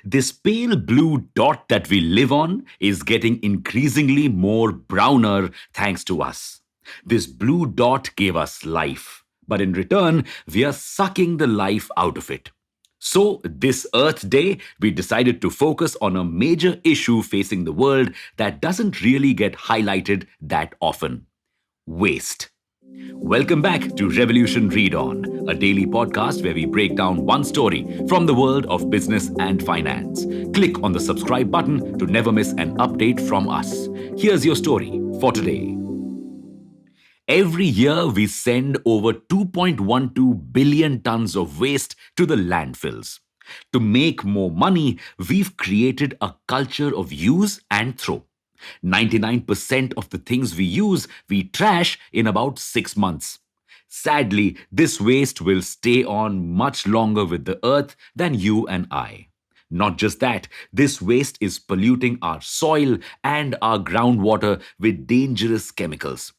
This pale blue dot that we live on is getting increasingly more browner thanks to us. This blue dot gave us life, but in return, we are sucking the life out of it. So, this Earth Day, we decided to focus on a major issue facing the world that doesn't really get highlighted that often: waste. Welcome back to Revolution Read On, a daily podcast where we break down one story from the world of business and finance. Click on the subscribe button to never miss an update from us. Here's your story for today. Every year, we send over 2.12 billion tons of waste to the landfills. To make more money, we've created a culture of use and throw. 99% of the things we use, we trash in about 6 months. Sadly, this waste will stay on much longer with the earth than you and I. Not just that, this waste is polluting our soil and our groundwater with dangerous chemicals.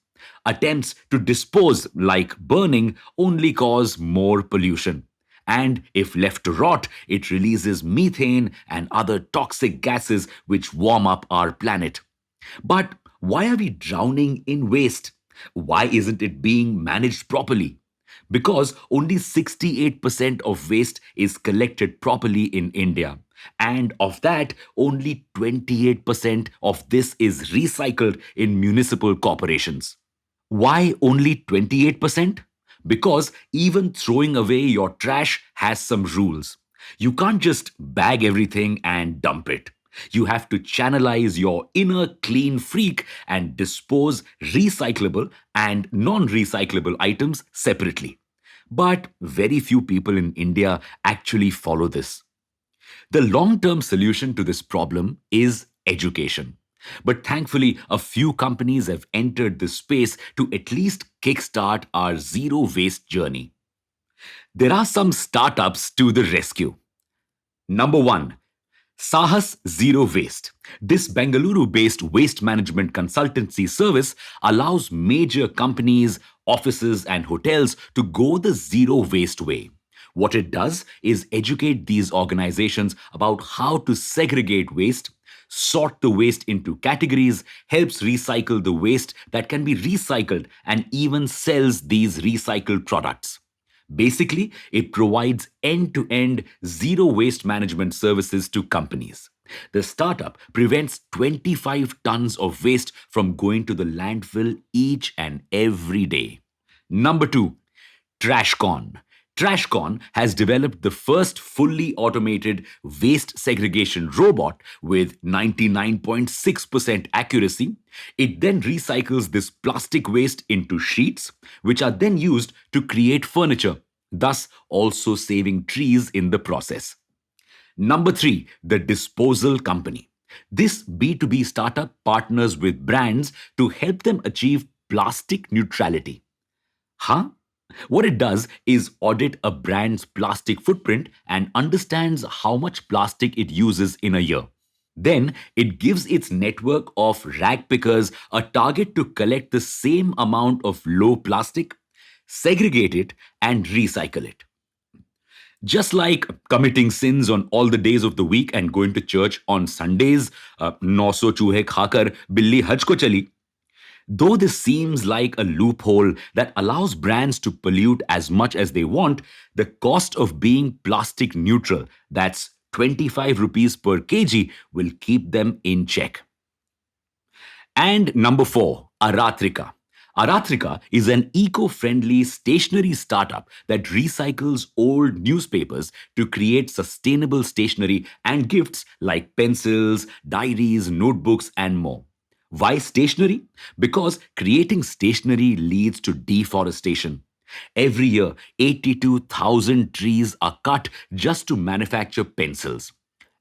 Attempts to dispose, like burning, only cause more pollution. And if left to rot, it releases methane and other toxic gases which warm up our planet. But why are we drowning in waste? Why isn't it being managed properly? Because only 68% of waste is collected properly in India. And of that, only 28% of this is recycled in municipal corporations. Why only 28%? Because even throwing away your trash has some rules. You can't just bag everything and dump it. You have to channelize your inner clean freak and dispose recyclable and non recyclable items separately. But very few people in India actually follow this. The long term solution to this problem is education. But thankfully, a few companies have entered this space to at least kickstart our zero waste journey. There are some startups to the rescue. Number one, Sahas Zero Waste. This Bengaluru based waste management consultancy service allows major companies, offices, and hotels to go the zero waste way. What it does is educate these organizations about how to segregate waste, sort the waste into categories, helps recycle the waste that can be recycled, and even sells these recycled products. Basically, it provides end to end zero waste management services to companies. The startup prevents 25 tons of waste from going to the landfill each and every day. Number two, TrashCon. TrashCon has developed the first fully automated waste segregation robot with 99.6% accuracy. It then recycles this plastic waste into sheets, which are then used to create furniture, thus also saving trees in the process. Number three, the disposal company. This B2B startup partners with brands to help them achieve plastic neutrality. Huh? What it does is audit a brand's plastic footprint and understands how much plastic it uses in a year. Then it gives its network of rag pickers a target to collect the same amount of low plastic, segregate it, and recycle it. Just like committing sins on all the days of the week and going to church on Sundays, 900 चूहे खाकर बिल्ली हज को चली. Though this seems like a loophole that allows brands to pollute as much as they want, the cost of being plastic neutral, that's 25 rupees per kg, will keep them in check. And number four, Aratrika. Aratrika is an eco friendly stationery startup that recycles old newspapers to create sustainable stationery and gifts like pencils, diaries, notebooks, and more. Why stationery? Because creating stationery leads to deforestation. Every year, 82,000 trees are cut just to manufacture pencils.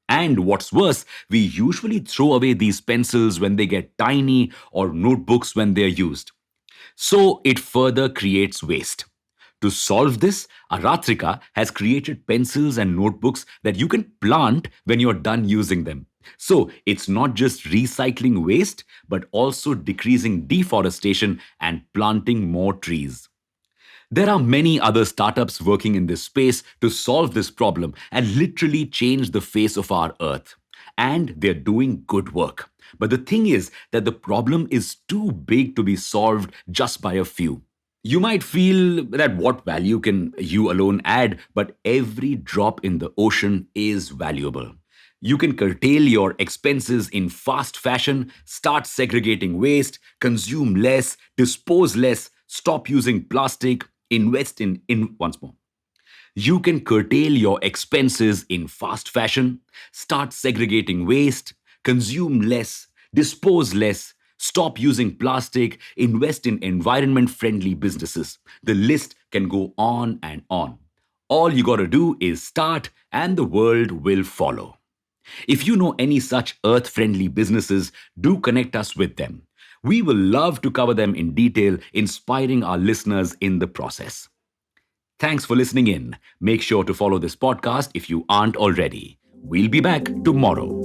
And what's worse, we usually throw away these pencils when they get tiny or notebooks when they're used. So it further creates waste. To solve this, Aratrika has created pencils and notebooks that you can plant when you're done using them. So it's not just recycling waste, but also decreasing deforestation and planting more trees. There are many other startups working in this space to solve this problem and literally change the face of our earth. And they're doing good work. But the thing is that the problem is too big to be solved just by a few. You might feel that what value can you alone add, but every drop in the ocean is valuable. You can curtail your expenses in fast fashion, start segregating waste, consume less, dispose less, stop using plastic, invest in once more. You can curtail your expenses in fast fashion, start segregating waste, consume less, dispose less, stop using plastic, invest in environment friendly businesses. The list can go on and on. All you gotta do is start, and the world will follow. If you know any such earth friendly businesses, do connect us with them. We will love to cover them in detail, inspiring our listeners in the process. Thanks for listening in. Make sure to follow this podcast if you aren't already. We'll be back tomorrow.